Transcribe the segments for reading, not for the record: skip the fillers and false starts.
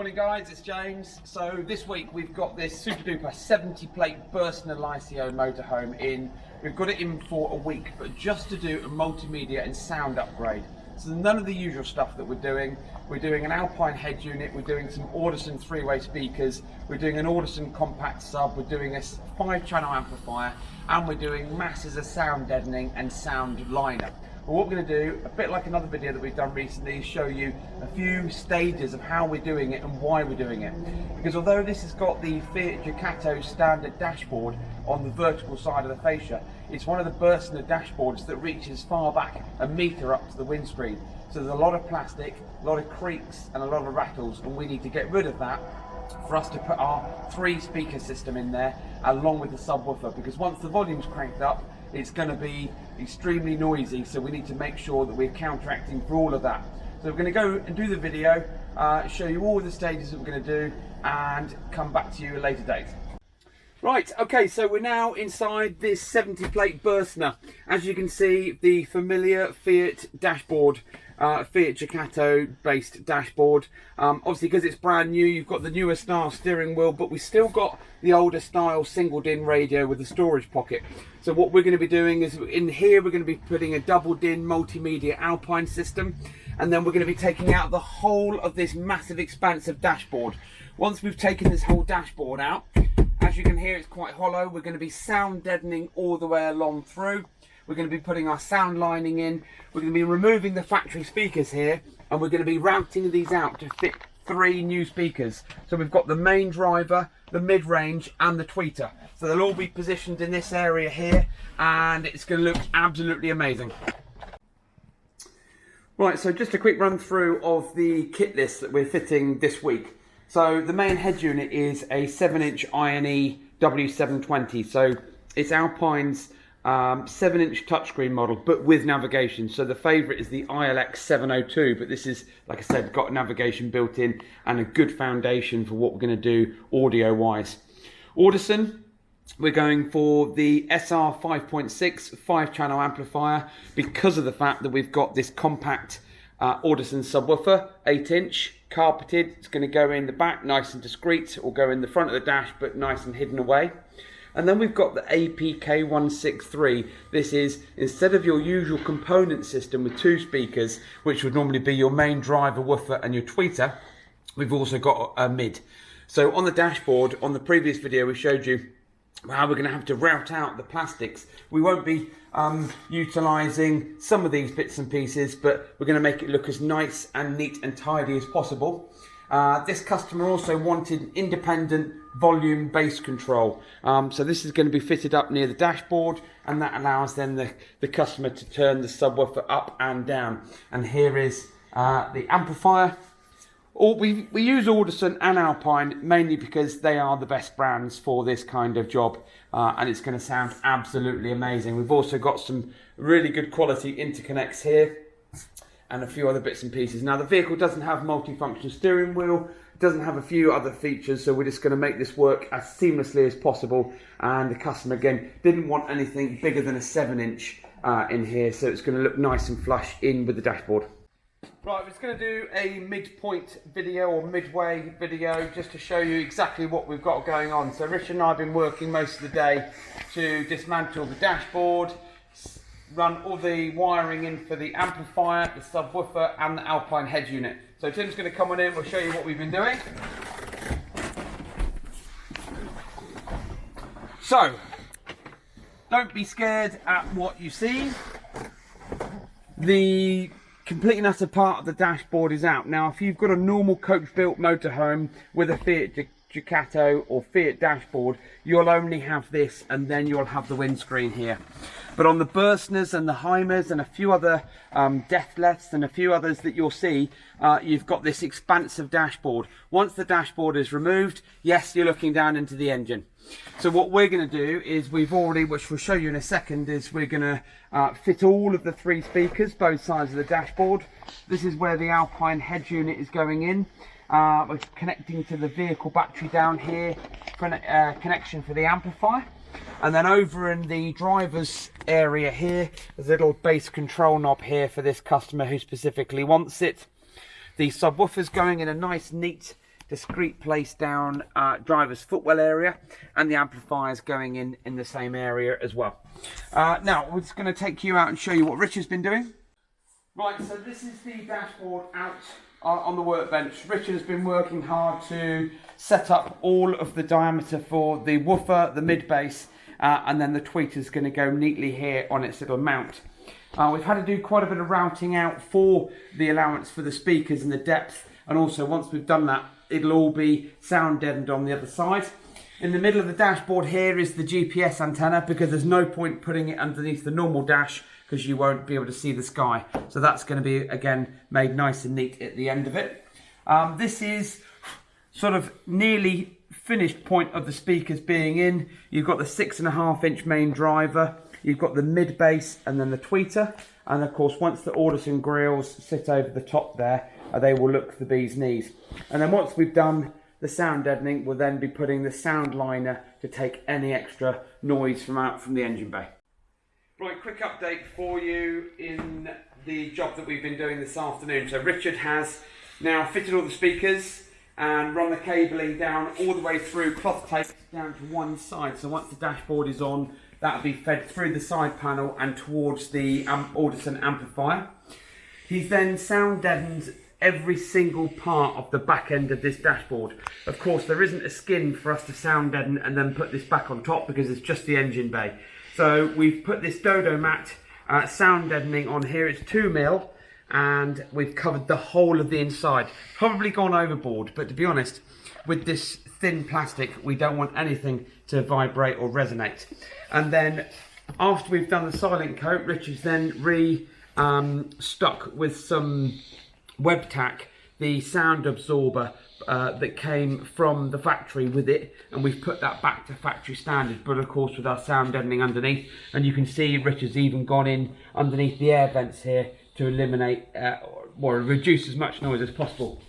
Morning guys, it's James. So this week we've got this super duper 70 plate Bürstner Lyseo motorhome in. We've got it in for a week, but just to do a multimedia and sound upgrade. So none of the usual stuff that we're doing. We're doing an Alpine head unit, we're doing some Audison three-way speakers, we're doing an Audison compact sub, we're doing a 5-channel amplifier, and we're doing masses of sound deadening and sound liner. But what we're going to do, a bit like another video that we've done recently, is show you a few stages of how we're doing it and why we're doing it. Because although this has got the Fiat Ducato standard dashboard on the vertical side of the fascia, it's one of the Bürstner dashboards that reaches far back a metre up to the windscreen. So there's a lot of plastic, a lot of creaks and a lot of rattles, and we need to get rid of that for us to put our 3-speaker system in there along with the subwoofer, because once the volume's cranked up it's going to be extremely noisy, so we need to make sure that we're counteracting for all of that. So we're going to go and do the video, show you all the stages that we're going to do, and come back to you at a later date. Right, okay, so we're now inside this 70 plate Bürstner. As you can see, the familiar Fiat dashboard, Fiat Ducato based dashboard. Obviously because it's brand new, you've got the newer style steering wheel, but we've still got the older style single DIN radio with a storage pocket. So what we're going to be doing is, in here we're going to be putting a double DIN multimedia Alpine system, and then we're going to be taking out the whole of this massive expansive dashboard. Once we've taken this whole dashboard out, as you can hear, it's quite hollow. We're going to be sound deadening all the way along through. We're going to be putting our sound lining in. We're going to be removing the factory speakers here, and we're going to be routing these out to fit 3 new speakers. So we've got the main driver, the mid-range and the tweeter. So they'll all be positioned in this area here, and it's going to look absolutely amazing. Right, so just a quick run through of the kit list that we're fitting this week. So the main head unit is a 7-inch INE W720. So it's Alpine's 7-inch touchscreen model, but with navigation. So the favourite is the ILX 702, but this is, like I said, got navigation built in and a good foundation for what we're going to do audio-wise. Audison, we're going for the SR 5.6 5-channel amplifier because of the fact that we've got this compact Audison subwoofer, 8-inch, carpeted. It's going to go in the back nice and discreet, or go in the front of the dash but nice and hidden away. And then we've got the APK 163. This is, instead of your usual component system with 2 speakers, which would normally be your main driver, woofer and your tweeter, we've also got a mid. So on the dashboard, on the previous video we showed you how we're going to have to route out the plastics. We won't be utilising some of these bits and pieces, but we're going to make it look as nice and neat and tidy as possible. This customer also wanted independent volume bass control. So this is going to be fitted up near the dashboard, and that allows then the customer to turn the subwoofer up and down. And here is the amplifier. We use Audison and Alpine mainly because they are the best brands for this kind of job, and it's going to sound absolutely amazing. We've also got some really good quality interconnects here and a few other bits and pieces. Now the vehicle doesn't have multifunction steering wheel, it doesn't have a few other features, so we're just going to make this work as seamlessly as possible. And the customer again didn't want anything bigger than a 7-inch in here, so it's going to look nice and flush in with the dashboard. Right, we're just going to do a midpoint video or midway video just to show you exactly what we've got going on. So Rich and I have been working most of the day to dismantle the dashboard, run all the wiring in for the amplifier, the subwoofer and the Alpine head unit. So Tim's going to come on in, we'll show you what we've been doing. So, don't be scared at what you see. The complete and utter part of the dashboard is out. Now if you've got a normal coach-built motorhome with a Fiat Ducato or Fiat dashboard, you'll only have this, and then you'll have the windscreen here. But on the Bürstners and the Heimers and a few other Deathlefts and a few others that you'll see, you've got this expansive dashboard. Once the dashboard is removed, yes, you're looking down into the engine. So what we're going to do is, which we'll show you in a second, is we're going to fit all of the 3 speakers, both sides of the dashboard. This is where the Alpine head unit is going in. We're connecting to the vehicle battery down here for a connection for the amplifier. And then over in the driver's area here, there's a little bass control knob here for this customer who specifically wants it. The subwoofer's going in a nice neat discreet place down driver's footwell area, and the amplifiers going in the same area as well. Now we're just going to take you out and show you what Richard's been doing. Right, so this is the dashboard out on the workbench. Richard has been working hard to set up all of the diameter for the woofer, the mid bass, and then the tweeter's going to go neatly here on its little mount. We've had to do quite a bit of routing out for the allowance for the speakers and the depth, and also once we've done that, it'll all be sound deadened on the other side. In the middle of the dashboard here is the GPS antenna, because there's no point putting it underneath the normal dash because you won't be able to see the sky. So that's going to be, again, made nice and neat at the end of it. This is sort of nearly finished point of the speakers being in. You've got the 6.5-inch main driver, you've got the mid bass and then the tweeter. And of course, once the Audison grills sit over the top there, they will look the bee's knees. And then once we've done the sound deadening, we'll then be putting the sound liner to take any extra noise from the engine bay. Right, quick update for you in the job that we've been doing this afternoon. So Richard has now fitted all the speakers and run the cabling down all the way through, cloth taped down to one side. So once the dashboard is on, that'll be fed through the side panel and towards the Audison amplifier. He's then sound deadened every single part of the back end of this dashboard. Of course, there isn't a skin for us to sound deaden and then put this back on top because it's just the engine bay. So we've put this Dodo Mat Sound Deadening on here. It's 2mm, and we've covered the whole of the inside. Probably gone overboard, but to be honest, with this thin plastic, we don't want anything to vibrate or resonate. And then after we've done the silent coat, Richard's then stuck with some web tack the sound absorber that came from the factory with it, and we've put that back to factory standard, but of course with our sound deadening underneath. And you can see Richard's even gone in underneath the air vents here to eliminate or reduce as much noise as possible.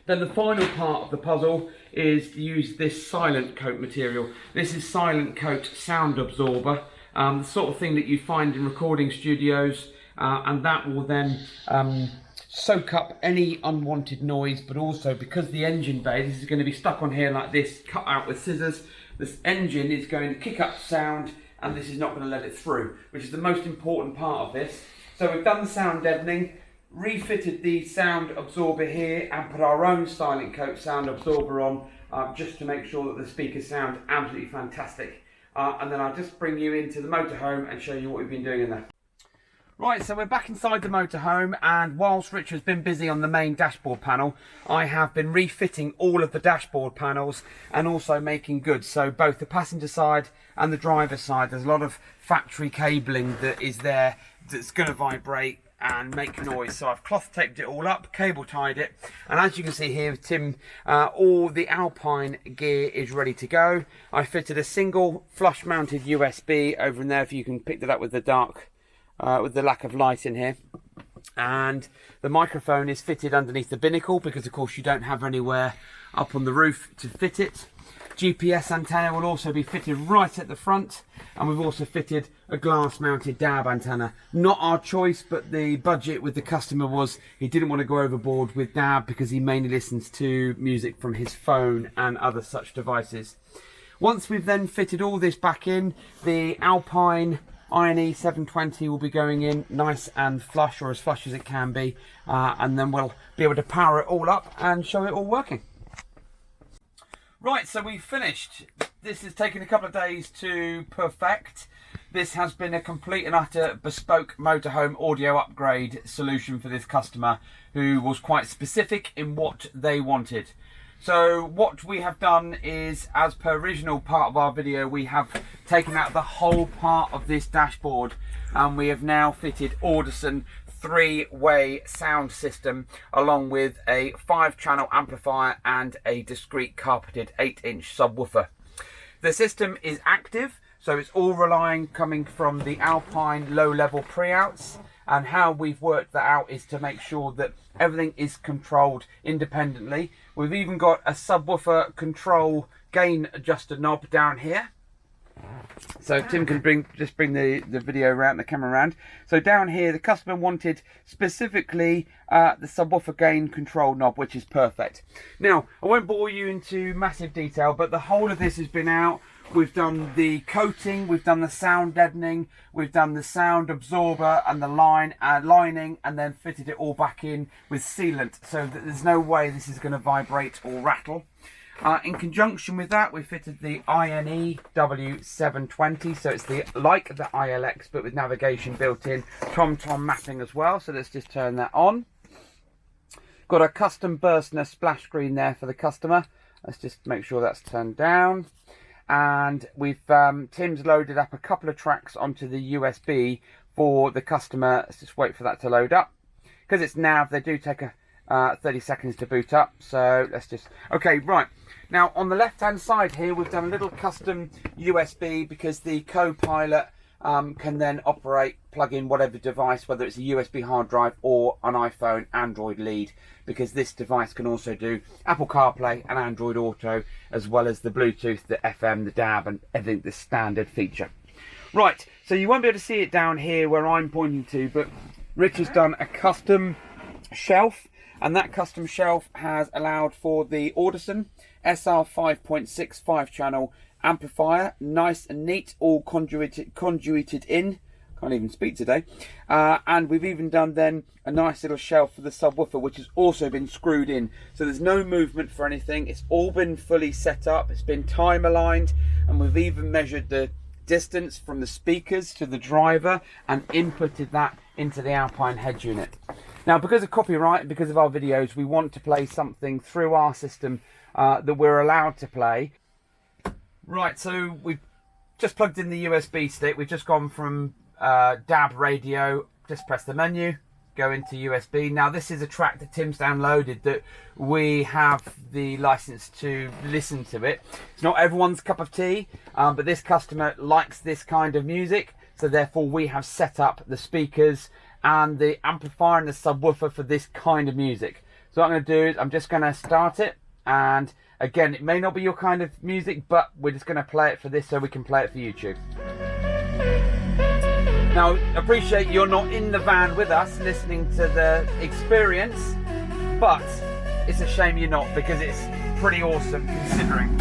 Then the final part of the puzzle is to use this silent coat material. This is silent coat sound absorber, the sort of thing that you find in recording studios, and that will then soak up any unwanted noise, but also because the engine bay, this is going to be stuck on here like this, cut out with scissors. This engine is going to kick up sound, and this is not going to let it through, which is the most important part of this. So we've done the sound deadening, refitted the sound absorber here, and put our own silent coat sound absorber on, just to make sure that the speakers sound absolutely fantastic. And then I'll just bring you into the motorhome and show you what we've been doing in there. Right, so we're back inside the motorhome, and whilst Richard's been busy on the main dashboard panel, I have been refitting all of the dashboard panels and also making good. So both the passenger side and the driver's side, there's a lot of factory cabling that is there that's going to vibrate and make noise. So I've cloth taped it all up, cable tied it, and as you can see here, Tim, all the Alpine gear is ready to go. I fitted a single flush mounted USB over in there, if you can pick that up with the dark with the lack of light in here. And the microphone is fitted underneath the binnacle because of course you don't have anywhere up on the roof to fit it. GPS antenna will also be fitted right at the front, and we've also fitted a glass mounted DAB antenna. Not our choice, but the budget with the customer was he didn't want to go overboard with DAB because he mainly listens to music from his phone and other such devices. Once we've then fitted all this back in, the Alpine INE 720 will be going in nice and flush, or as flush as it can be, and then we'll be able to power it all up and show it all working. Right, so we've finished. This has taken a couple of days to perfect. This has been a complete and utter bespoke motorhome audio upgrade solution for this customer, who was quite specific in what they wanted. So what we have done is, as per original part of our video, we have taken out the whole part of this dashboard, and we have now fitted Audison 3-way sound system along with a 5-channel amplifier and a discrete carpeted 8-inch subwoofer. The system is active, so it's all coming from the Alpine low-level pre-outs. And how we've worked that out is to make sure that everything is controlled independently. We've even got a subwoofer control gain adjuster knob down here. So Tim can just bring the video around, the camera around. So down here, the customer wanted specifically the subwoofer gain control knob, which is perfect. Now, I won't bore you into massive detail, but the whole of this has been out. We've done the coating, we've done the sound deadening, we've done the sound absorber and the lining, and then fitted it all back in with sealant, so that there's no way this is going to vibrate or rattle. In conjunction with that, we fitted the INE W720, so it's like the ILX but with navigation built in, tom-tom mapping as well. So let's just turn that on. Got a custom Burstner splash screen there for the customer. Let's just make sure that's turned down. And we've Tim's loaded up a couple of tracks onto the USB for the customer. Let's just wait for that to load up. Because it's nav, they do take a 30 seconds to boot up. So let's just, okay, right. Now on the left hand side here, we've done a little custom USB because the co-pilot can then plug in whatever device, whether it's a USB hard drive or an iPhone Android lead, because this device can also do Apple CarPlay and Android Auto, as well as the Bluetooth, the FM, the DAB, and everything, the standard feature. Right, so you won't be able to see it down here where I'm pointing to, but Rich has done a custom shelf, and that custom shelf has allowed for the Audison SR 5.65 channel amplifier, nice and neat, all conduited in. Can't even speak today. And we've even done then a nice little shelf for the subwoofer, which has also been screwed in. So there's no movement for anything. It's all been fully set up. It's been time aligned, and we've even measured the distance from the speakers to the driver and inputted that into the Alpine head unit. Now, because of copyright and because of our videos, we want to play something through our system that we're allowed to play. Right, so we've just plugged in the USB stick. We've just gone from DAB radio, just press the menu, go into USB. Now this is a track that Tim's downloaded that we have the license to listen to it. It's not everyone's cup of tea, but this customer likes this kind of music, so therefore we have set up the speakers and the amplifier and the subwoofer for this kind of music. So what I'm going to do is I'm just going to start it, and again, it may not be your kind of music, but we're just going to play it for this so we can play it for YouTube. Now, appreciate you're not in the van with us listening to the experience, but it's a shame you're not, because it's pretty awesome considering.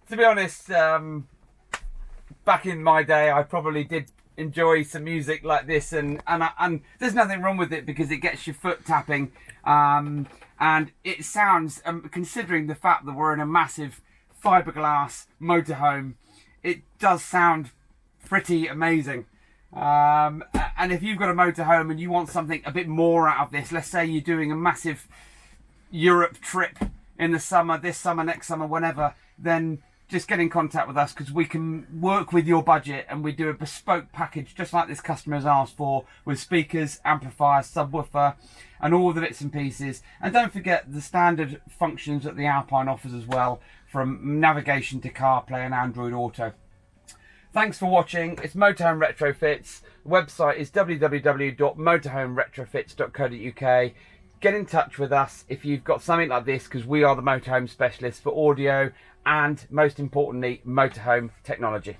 To be honest, back in my day, I probably did enjoy some music like this, and there's nothing wrong with it because it gets your foot tapping, and it sounds, considering the fact that we're in a massive fiberglass motorhome, it does sound pretty amazing. And if you've got a motorhome and you want something a bit more out of this, let's say you're doing a massive Europe trip in the summer, this summer, next summer, whenever, then just get in contact with us, because we can work with your budget and we do a bespoke package just like this customer has asked for, with speakers, amplifier, subwoofer and all the bits and pieces. And don't forget the standard functions that the Alpine offers as well, from navigation to CarPlay and Android Auto. Thanks for watching. It's Motorhome Retrofits. The website is www.motorhomeretrofits.co.uk. Get in touch with us if you've got something like this, because we are the motorhome specialists for audio and, most importantly, motorhome technology.